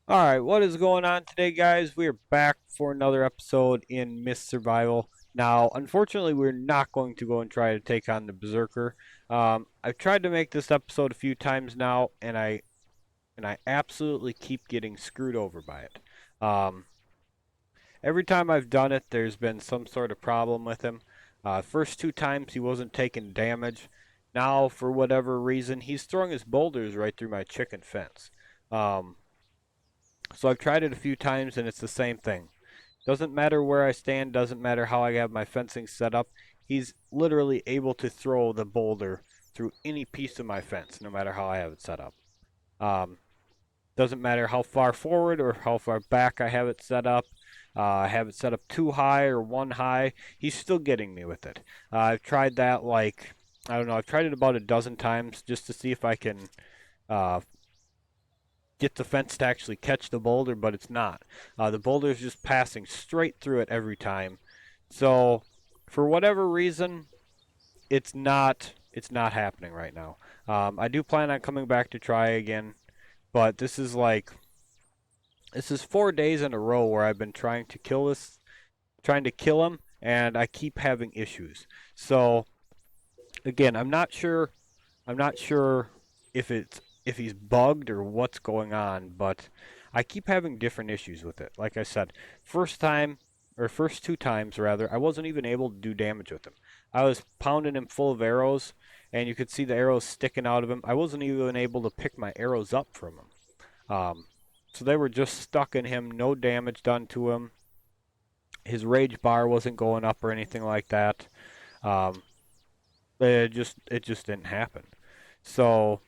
Alright, what is going on today, guys? We are back for another episode in Mist Survival. Now, unfortunately, we're not going to go and try to take on the Berserker. I've tried to make this episode a few times now, and I absolutely keep getting screwed over by it. Um, every time I've done it, there's been some sort of problem with him. First two times, he wasn't taking damage. Now, for whatever reason, he's throwing his boulders right through my chicken fence. Um, so I've tried it a few times and it's the same thing. Doesn't matter where I stand, doesn't matter how I have my fencing set up. He's literally able to throw the boulder through any piece of my fence, no matter how I have it set up. Um, doesn't matter how far forward or how far back I have it set up. I have it set up too high or one high. He's still getting me with it. I've tried that like, I don't know, I've tried it about a dozen times just to see if I can uh, get the fence to actually catch the boulder, but it's not. The boulder is just passing straight through it every time. So, for whatever reason, it's not happening right now. I do plan on coming back to try again, but this is 4 days in a row where I've been trying to kill him, and I keep having issues. So again, I'm not sure if he's bugged or what's going on, but I keep having different issues with it. Like I said, first two times rather, I wasn't even able to do damage with him. I was pounding him full of arrows, and you could see the arrows sticking out of him. I wasn't even able to pick my arrows up from him. So they were just stuck in him, no damage done to him. His rage bar wasn't going up or anything like that. Um, it just didn't happen. So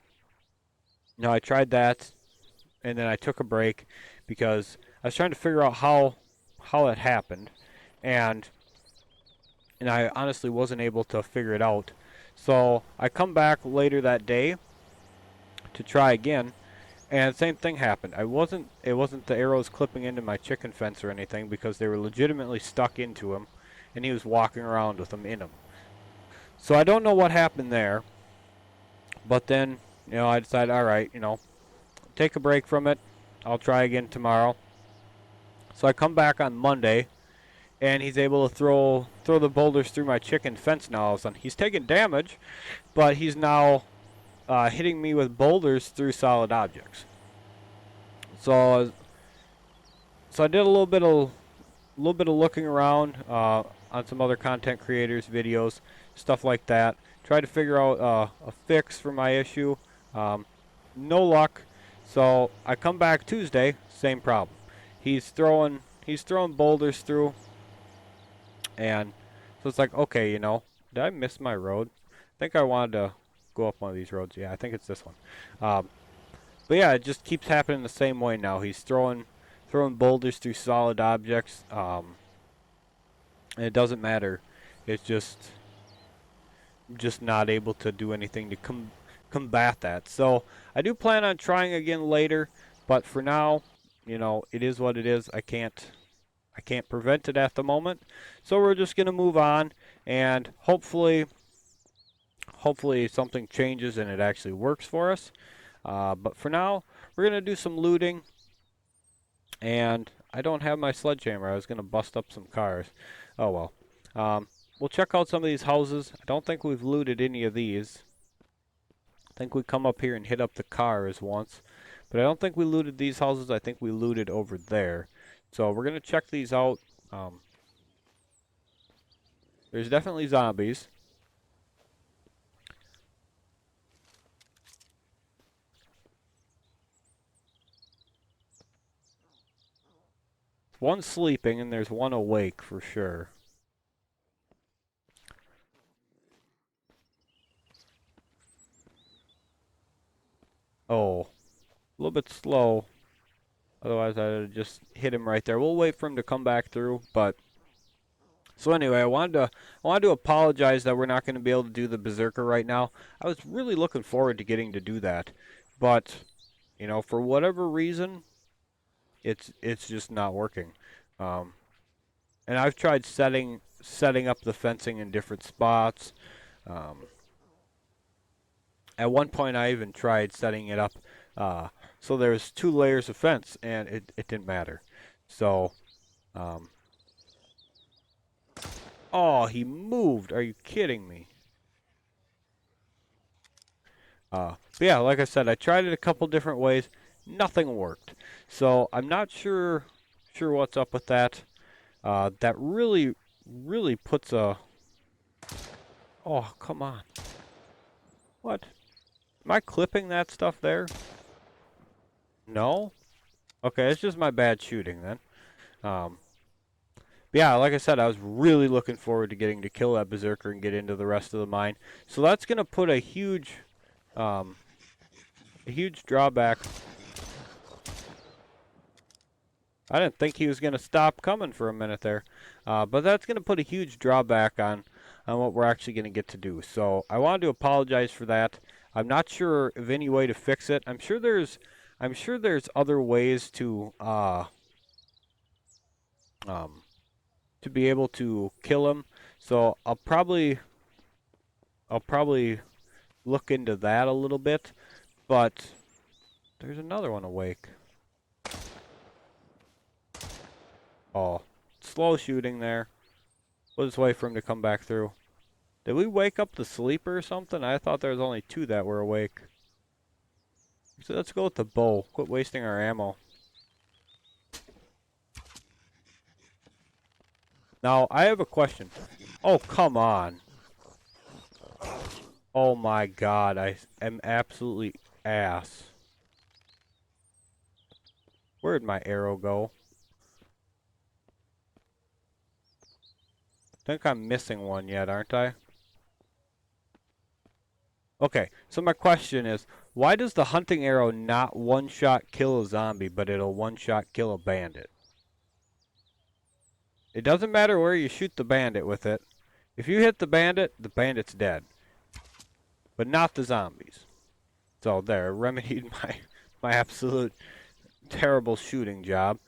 no, I tried that, and then I took a break because I was trying to figure out how it happened, and and I honestly wasn't able to figure it out. So I come back later that day to try again, and the same thing happened. It wasn't the arrows clipping into my chicken fence or anything because they were legitimately stuck into him, and he was walking around with them in him. So I don't know what happened there, but then I decided, all right, take a break from it. I'll try again tomorrow. So I come back on Monday, and he's able to throw the boulders through my chicken fence now. All of a sudden, he's taking damage, but he's now hitting me with boulders through solid objects. So so I did a little bit of looking around on some other content creators' videos, stuff like that. Tried to figure out a fix for my issue. Um, no luck. So I come back Tuesday, same problem. He's throwing boulders through, and so it's like, okay, did I miss my road? I think I wanted to go up one of these roads. Yeah, I think it's this one. Um, but yeah, it just keeps happening the same way now. He's throwing boulders through solid objects. And it doesn't matter. It's just not able to do anything to combat that. So I do plan on trying again later, but for now, it is what it is. I can't prevent it at the moment. So we're just gonna move on, and hopefully something changes and it actually works for us. But for now, we're gonna do some looting, and I don't have my sledgehammer. I was gonna bust up some cars. Oh well. We'll check out some of these houses. I don't think we've looted any of these. I think we come up here and hit up the cars once. But I don't think we looted these houses. I think we looted over there. So we're going to check these out. Um, there's definitely zombies. One sleeping and there's one awake for sure. Oh, a little bit slow. Otherwise, I'd just hit him right there. We'll wait for him to come back through. But so anyway, I wanted to apologize that we're not going to be able to do the berserker right now. I was really looking forward to getting to do that, but for whatever reason, it's just not working. Um, and I've tried setting up the fencing in different spots. Um, at one point, I even tried setting it up Uh, so there's 2 layers of fence, and it didn't matter. So, um, oh, he moved. Are you kidding me? But yeah, like I said, I tried it a couple different ways. Nothing worked. So I'm not sure what's up with that. That really puts a. Oh, come on. What? Am I clipping that stuff there? No? Okay, it's just my bad shooting then. Um, yeah, like I said, I was really looking forward to getting to kill that berserker and get into the rest of the mine. So that's gonna put um, a huge drawback. I didn't think he was gonna stop coming for a minute there, but that's gonna put a huge drawback on what we're actually gonna get to do. So I wanted to apologize for that. I'm not sure of any way to fix it. I'm sure there's other ways um, to be able to kill him. So I'll probably look into that a little bit. But there's another one awake. Oh, slow shooting there. We'll just wait for him to come back through. Did we wake up the sleeper or something? I thought there was only 2 that were awake. So let's go with the bow. Quit wasting our ammo. Now, I have a question. Oh, come on. Oh my god, I am absolutely ass. Where'd my arrow go? Think I'm missing one yet, aren't I? Okay, so my question is, why does the hunting arrow not one-shot kill a zombie, but it'll one-shot kill a bandit? It doesn't matter where you shoot the bandit with it. If you hit the bandit's dead. But not the zombies. So there, remedied my absolute terrible shooting job.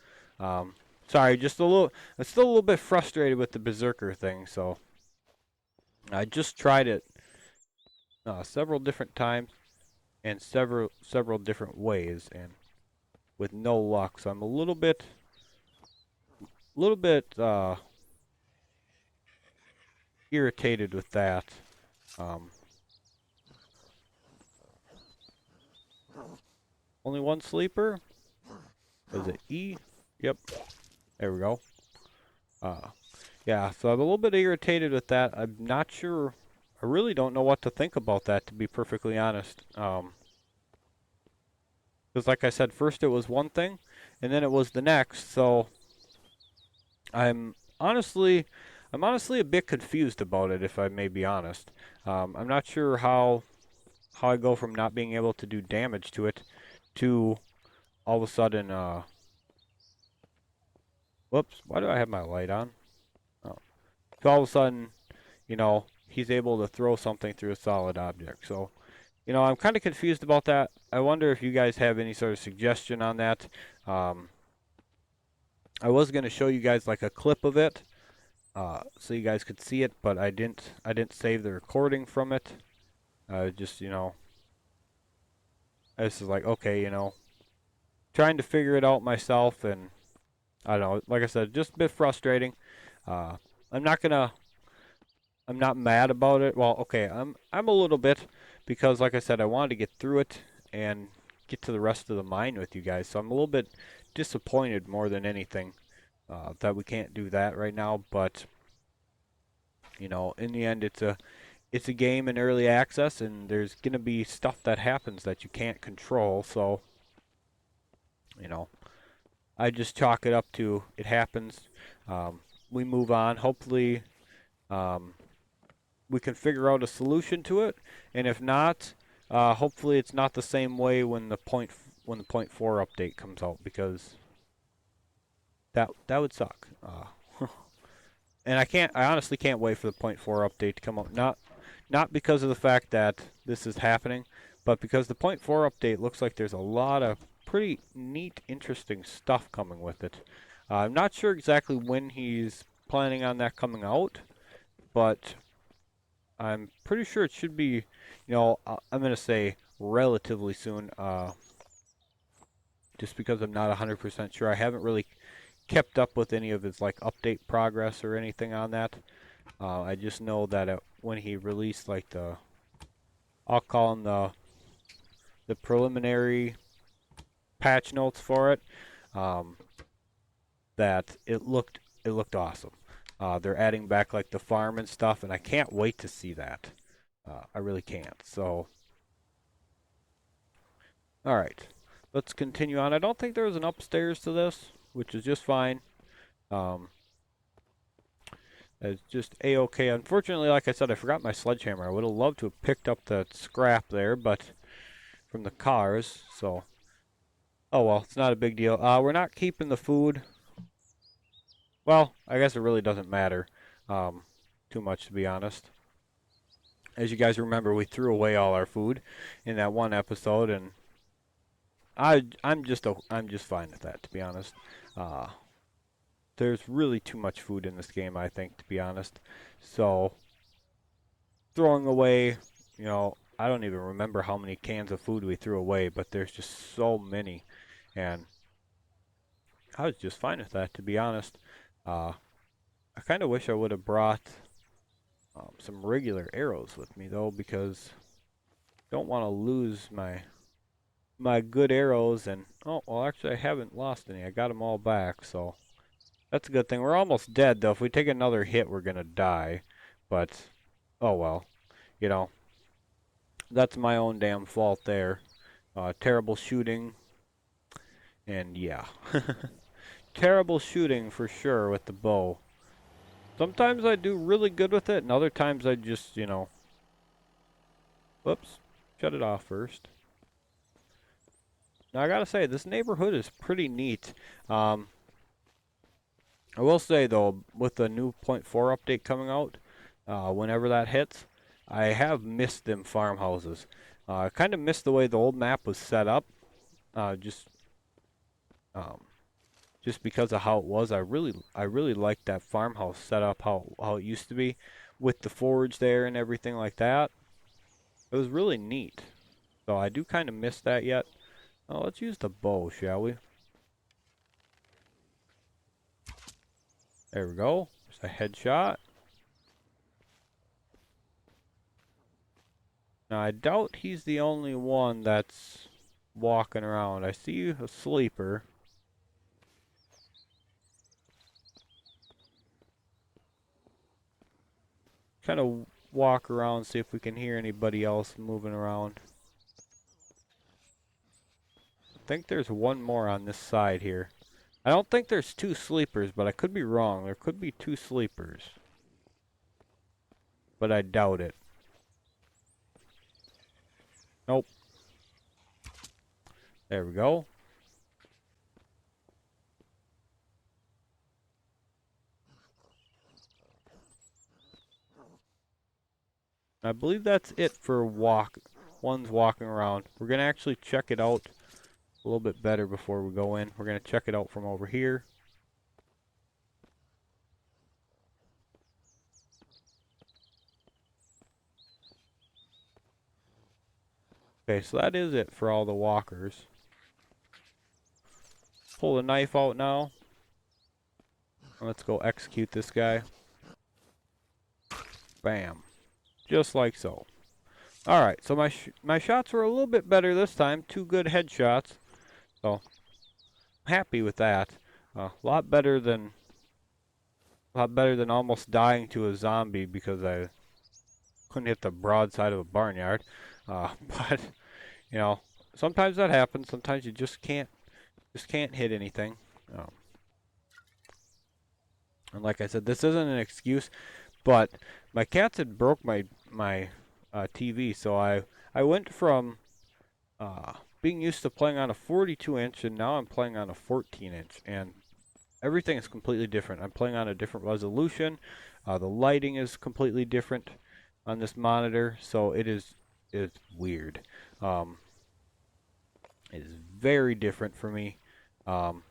Sorry, just a little. I'm still a little bit frustrated with the berserker thing. So I just tried it several different times and several different ways, and with no luck. So I'm a little bit irritated with that. Um, Only one sleeper. Was it E? Yep. There we go. Uh, yeah, so I'm a little bit irritated with that. I'm not sure. I really don't know what to think about that, to be perfectly honest. Because like I said, first it was one thing, and then it was the next. So I'm honestly, I'm honestly a bit confused about it, if I may be honest. I'm not sure how I go from not being able to do damage to it to all of a sudden. Whoops! Why do I have my light on? Oh. So all of a sudden, he's able to throw something through a solid object. So, I'm kind of confused about that. I wonder if you guys have any sort of suggestion on that. Um, I was going to show you guys like a clip of it, so you guys could see it, but I didn't. I didn't save the recording from it. Just I was just like, okay, trying to figure it out myself, and I don't know. Like I said, just a bit frustrating. Uh, I'm not gonna I'm not mad about it. Well, okay, I'm a little bit because like I said, I wanted to get through it and get to the rest of the mine with you guys. So I'm a little bit disappointed more than anything that we can't do that right now. But in the end, it's a game in early access, and there's gonna be stuff that happens that you can't control. So you know, I just chalk it up to it happens. We move on. Hopefully. Um, we can figure out a solution to it, and if not, hopefully it's not the same way when the point 4 update comes out, because that would suck. And I honestly can't wait for the point 4 update to come out. Not because of the fact that this is happening, but because the point 4 update looks like there's a lot of pretty neat, interesting stuff coming with it. I'm not sure exactly when he's planning on that coming out, but I'm pretty sure it should be, I'm going to say relatively soon. just because I'm not 100% sure. I haven't really kept up with any of his like update progress or anything on that. I just know that when he released like I'll call them the preliminary patch notes for it, um, that it looked awesome. They're adding back like the farm and stuff, and I can't wait to see that. I really can't. So, all right, let's continue on. I don't think there was an upstairs to this, which is just fine. Um, it's just a-okay. Unfortunately, like I said, I forgot my sledgehammer. I would have loved to have picked up that scrap there, but from the cars. So, oh well, it's not a big deal. We're not keeping the food. Well, I guess it really doesn't matter too much, to be honest. As you guys remember, we threw away all our food in that one episode, and I'm just fine with that, to be honest. Uh, there's really too much food in this game, I think, to be honest. So throwing away, I don't even remember how many cans of food we threw away, but there's just so many, and I was just fine with that, to be honest. Uh, I kind of wish I would have brought some regular arrows with me though, because I don't want to lose my good arrows. And oh well, actually I haven't lost any. I got them all back, so that's a good thing. We're almost dead though. If we take another hit, we're gonna die. But oh well, you know that's my own damn fault there. Terrible shooting, and yeah, terrible shooting for sure with the bow. Sometimes I do really good with it, and other times I just, whoops, shut it off first. Now I gotta say, this neighborhood is pretty neat. I will say though, with the new point 4 update coming out, whenever that hits, I have missed them farmhouses. I kind of missed the way the old map was set up, uh, just um, just because of how it was. I really liked that farmhouse set up, how it used to be, with the forge there and everything like that. It was really neat. So I do kind of miss that yet. Oh, let's use the bow, shall we? There we go. There's a headshot. Now I doubt he's the only one that's walking around. I see a sleeper. Kind of walk around, see if we can hear anybody else moving around. I think there's one more on this side here. I don't think there's two sleepers, but I could be wrong. There could be two sleepers. But I doubt it. Nope. There we go. I believe that's it for ones walking around. We're going to actually check it out a little bit better before we go in. We're going to check it out from over here. Okay, so that is it for all the walkers. Pull the knife out now. Let's go execute this guy. Bam. Just like so. Alright, so my shots were a little bit better this time. 2 good headshots. So, I'm happy with that. A lot better than almost dying to a zombie because I couldn't hit the broadside of a barnyard. But you know, sometimes that happens. Sometimes you just can't hit anything. Um, and like I said, this isn't an excuse, but my cats had broke my TV, so I went from being used to playing on a 42-inch, and now I'm playing on a 14-inch, and everything is completely different. I'm playing on a different resolution. The lighting is completely different on this monitor, so it's weird. Um, it is very different for me. Um,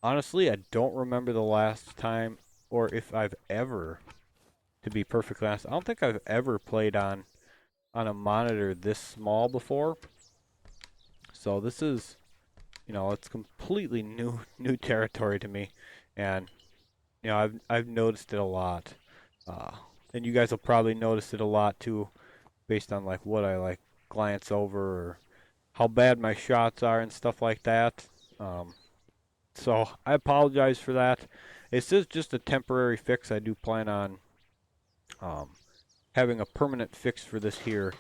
honestly, I don't remember the last time, or if I've ever, to be perfectly honest, I don't think I've ever played on a monitor this small before. So this is, it's completely new territory to me, and I've noticed it a lot. Uh, and you guys will probably notice it a lot too, based on like what I like glance over or how bad my shots are and stuff like that. Um, so I apologize for that. This is just a temporary fix. I do plan on um, having a permanent fix for this here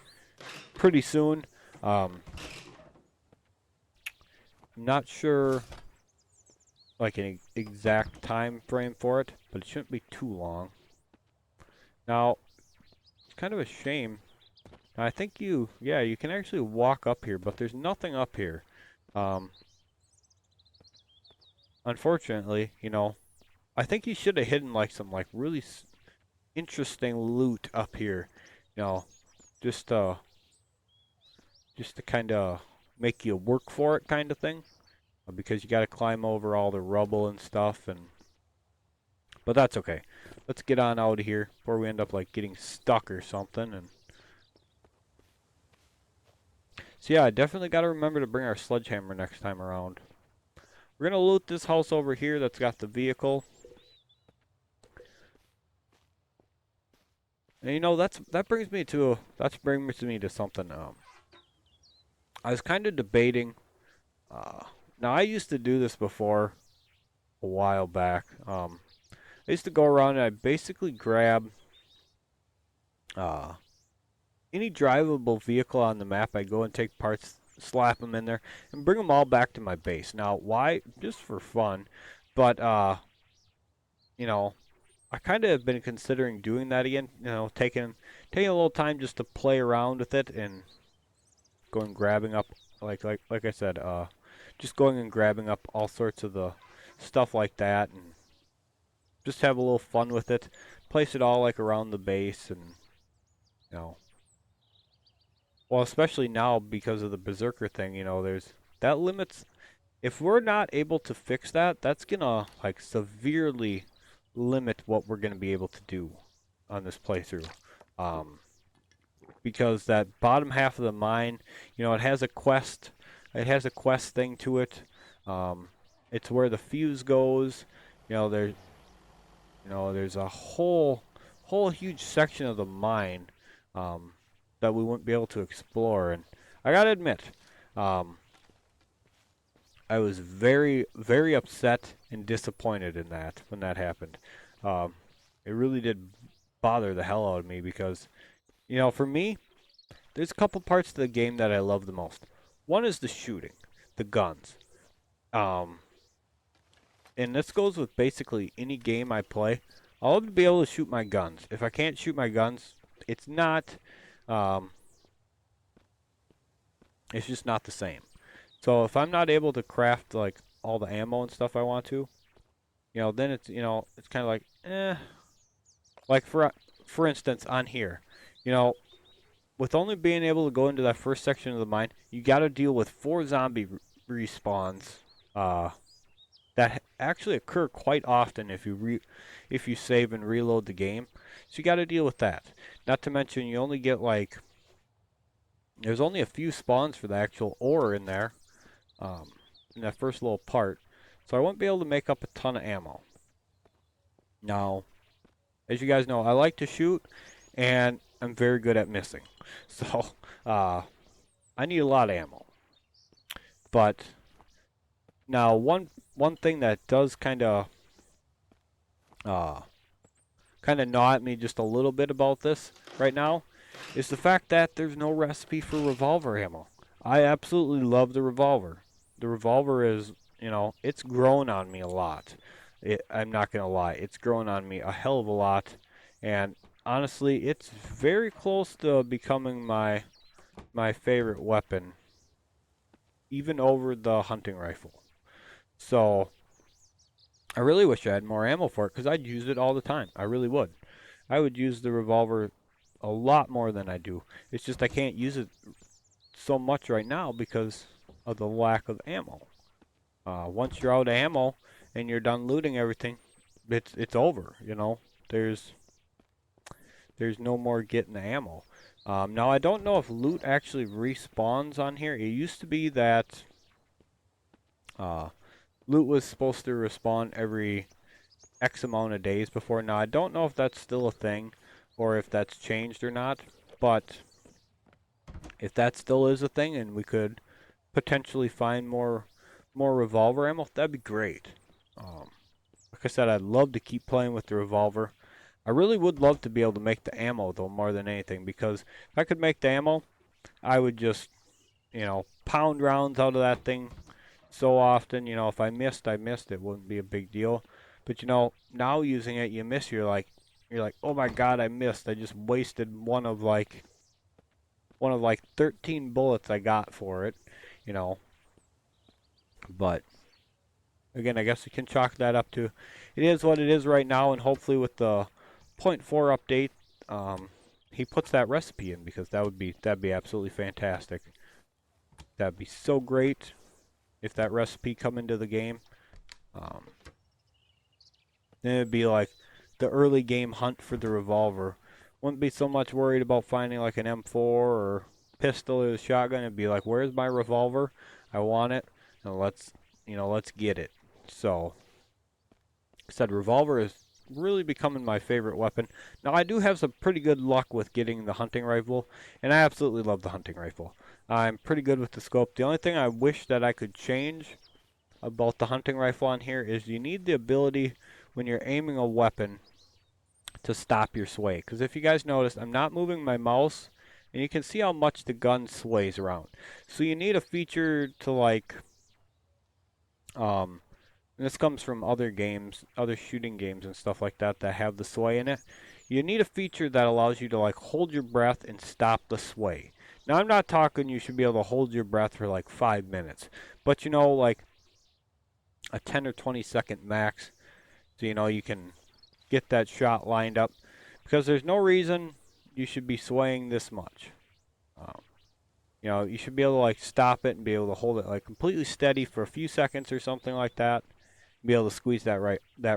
pretty soon. Um, I'm not sure like an exact time frame for it, but it shouldn't be too long. Now, it's kind of a shame. I think yeah, you can actually walk up here, but there's nothing up here. Um, Unfortunately, I think he should have hidden like some like really interesting loot up here. You know, just uh, just to kind of make you work for it, kind of thing. Because you got to climb over all the rubble and stuff, but that's okay. Let's get on out of here before we end up like getting stuck or something. And so yeah, I definitely got to remember to bring our sledgehammer next time around. We're gonna loot this house over here that's got the vehicle. And that brings me to something. I was kind of debating. Uh, Now I used to do this before a while back. I used to go around and I basically grab uh, any drivable vehicle on the map. I go and take parts, slap them in there, and bring them all back to my base. Now, why? Just for fun, but you know, I kind of have been considering doing that again. Taking a little time just to play around with it and going grabbing up like I said, just going and grabbing up all sorts of the stuff like that and just have a little fun with it. Place it all like around the base and you know, well, especially now because of the berserker thing, there's that limits. If we're not able to fix that, that's gonna like severely limit what we're gonna be able to do on this playthrough. Um, because that bottom half of the mine, it has a quest. It has a quest thing to it. Um, it's where the fuse goes. You know, there, there's a whole huge section of the mine um, that we wouldn't be able to explore. And I gotta admit, um, I was very, very upset and disappointed in that when that happened. Um, it really did bother the hell out of me because, for me, there's a couple parts to the game that I love the most. One is the shooting, the guns. Um, and this goes with basically any game I play. I love to be able to shoot my guns. If I can't shoot my guns, it's not, um, it's just not the same. So if I'm not able to craft like all the ammo and stuff I want to, then it's kind of like, eh. Like for instance, on here, you know, with only being able to go into that first section of the mine, you got to deal with 4 zombie respawns uh, that actually occur quite often if you save and reload the game. So you got to deal with that. Not to mention, you only get like there's only a few spawns for the actual ore in there, in that first little part. So I won't be able to make up a ton of ammo. Now, as you guys know, I like to shoot, and I'm very good at missing. So, uh, I need a lot of ammo. But now, one thing that does uh, kind of gnaw at me just a little bit about this right now is the fact that there's no recipe for revolver ammo. I absolutely love the revolver. The revolver is, it's grown on me a lot. I'm not gonna lie, it's grown on me a hell of a lot, and honestly, it's very close to becoming my favorite weapon, even over the hunting rifle. So I really wish I had more ammo for it because I'd use it all the time. I really would. I would use the revolver a lot more than I do. It's just I can't use it so much right now because of the lack of ammo. Once you're out of ammo and you're done looting everything, it's over. There's no more getting the ammo. Now I don't know if loot actually respawns on here. It used to be that uh, loot was supposed to respawn every X amount of days before. Now I don't know if that's still a thing or if that's changed or not, but if that still is a thing and we could potentially find more revolver ammo, that'd be great. Um, like I said, I'd love to keep playing with the revolver. I really would love to be able to make the ammo though more than anything because if I could make the ammo, I would just, pound rounds out of that thing so often. If I missed, I missed. It wouldn't be a big deal. But now using it, you miss. You're like, oh my god, I missed. I just wasted one of like 13 bullets I got for it. You know, but again, I guess we can chalk that up to it is what it is right now, and hopefully with the point 0.4 update, he puts that recipe in because that'd be absolutely fantastic. That'd be so great if that recipe come into the game. Um, then it'd be like the early game hunt for the revolver. Wouldn't be so much worried about finding like an M4 or pistol or a shotgun. It'd be like, where's my revolver? I want it, and let's get it. So, I said revolver is really becoming my favorite weapon. Now I do have some pretty good luck with getting the hunting rifle, and I absolutely love the hunting rifle. I'm pretty good with the scope. The only thing I wish that I could change about the hunting rifle on here is you need the ability when you're aiming a weapon to stop your sway. Because if you guys notice, I'm not moving my mouse, and you can see how much the gun sways around. So you need a feature to like, and this comes from other games, other shooting games and stuff like that that have the sway in it. You need a feature that allows you to like hold your breath and stop the sway. Now I'm not talking you should be able to hold your breath for like 5 minutes, but like a 10 or 20-second max, so you can get that shot lined up because there's no reason you should be swaying this much. Um, you should be able to like stop it and be able to hold it like completely steady for a few seconds or something like that. Be able to squeeze that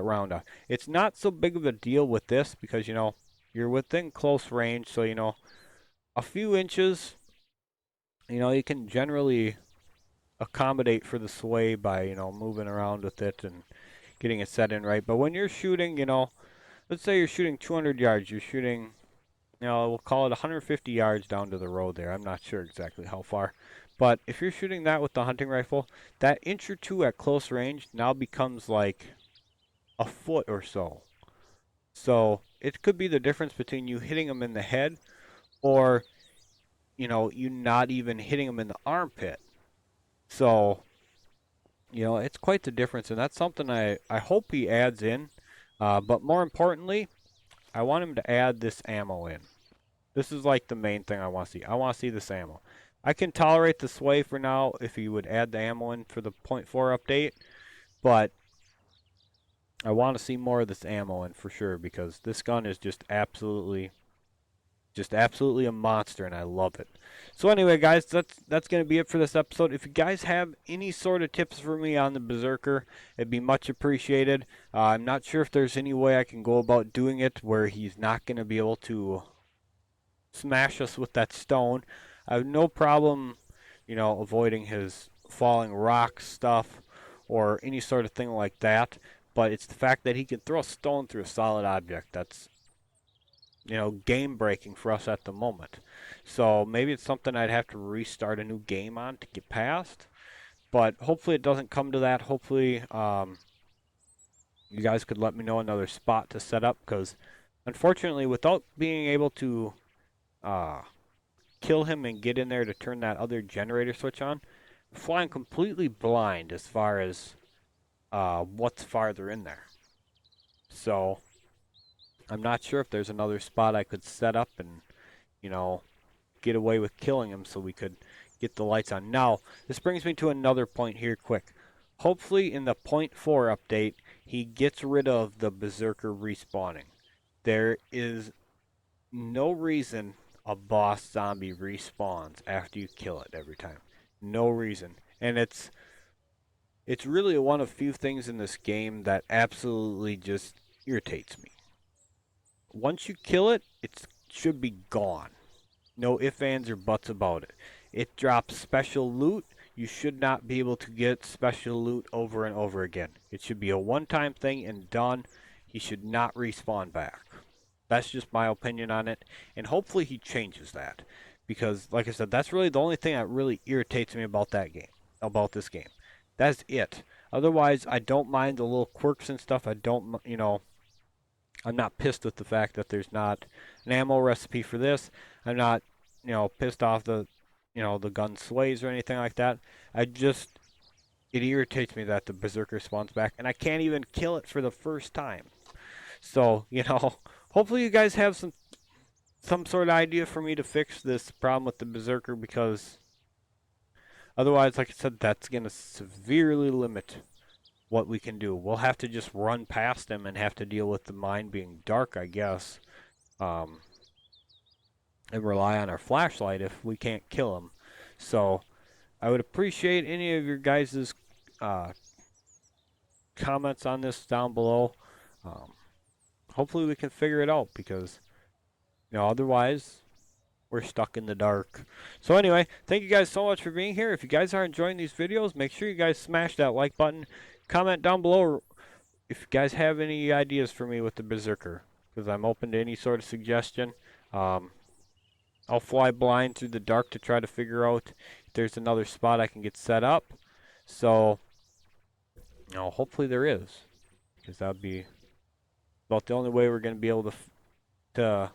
round out. It's not so big of a deal with this because you're within close range, so a few inches, you can generally accommodate for the sway by moving around with it and getting it set in right. But when you're shooting, let's say you're shooting 200 yards, you're shooting, we'll call it 150 yards down to the road there. I'm not sure exactly how far. But if you're shooting that with the hunting rifle, that inch or two at close range now becomes like a foot or so. So it could be the difference between you hitting them in the head or, you not even hitting them in the armpit. So, it's quite the difference. And that's something I hope he adds in. But more importantly, I want him to add this ammo in. This is like the main thing I want to see. I want to see this ammo. I can tolerate the sway for now if he would add the ammo in for the point 0.4 update, but I want to see more of this ammo in for sure because this gun is just absolutely a monster and I love it. So anyway, guys, that's going to be it for this episode. If you guys have any sort of tips for me on the berserker, it'd be much appreciated. I'm not sure if there's any way I can go about doing it where he's not going to be able to smash us with that stone. I have no problem, avoiding his falling rock stuff or any sort of thing like that. But it's the fact that he can throw a stone through a solid object that's, game breaking for us at the moment. So maybe it's something I'd have to restart a new game on to get past. But hopefully it doesn't come to that. Hopefully you guys could let me know another spot to set up because unfortunately without being able to uh, kill him and get in there to turn that other generator switch on, I'm flying completely blind as far as what's farther in there. So I'm not sure if there's another spot I could set up and, get away with killing him so we could get the lights on. Now, this brings me to another point here quick. Hopefully in the point 0.4 update, he gets rid of the berserker respawning. There is no reason a boss zombie respawns after you kill it every time. No reason. And it's really one of few things in this game that absolutely just irritates me. Once you kill it, it should be gone. No ifs, ands, or buts about it. It drops special loot. You should not be able to get special loot over and over again. It should be a one-time thing and done. He should not respawn back. That's just my opinion on it, and hopefully he changes that. Because, like I said, that's really the only thing that really irritates me about that game, about this game. That's it. Otherwise, I don't mind the little quirks and stuff. I don't, I'm not pissed with the fact that there's not an ammo recipe for this. I'm not, pissed off the gun sways or anything like that. It irritates me that the berserker spawns back, and I can't even kill it for the first time. So, hopefully you guys have some sort of idea for me to fix this problem with the berserker, because otherwise, like I said, that's gonna severely limit what we can do. We'll have to just run past them and have to deal with the mine being dark, I guess, um, and rely on our flashlight if we can't kill them. So I would appreciate any of your guys' uh, comments on this down below. Um, Hopefully we can figure it out, because otherwise we're stuck in the dark. So anyway, thank you guys so much for being here. If you guys are enjoying these videos, make sure you guys smash that like button. Comment down below if you guys have any ideas for me with the berserker, because I'm open to any sort of suggestion. I'll fly blind through the dark to try to figure out if there's another spot I can get set up. So, hopefully there is, because that would be about the only way we're going to be able to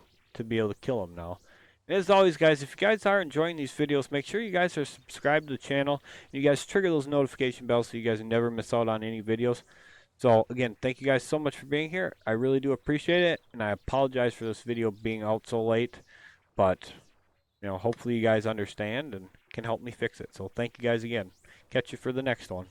be able to kill him now. And as always, guys, if you guys are enjoying these videos, make sure you guys are subscribed to the channel, and you guys trigger those notification bells so you guys never miss out on any videos. So again, thank you guys so much for being here. I really do appreciate it, and I apologize for this video being out so late, but hopefully you guys understand and can help me fix it. So thank you guys again. Catch you for the next one.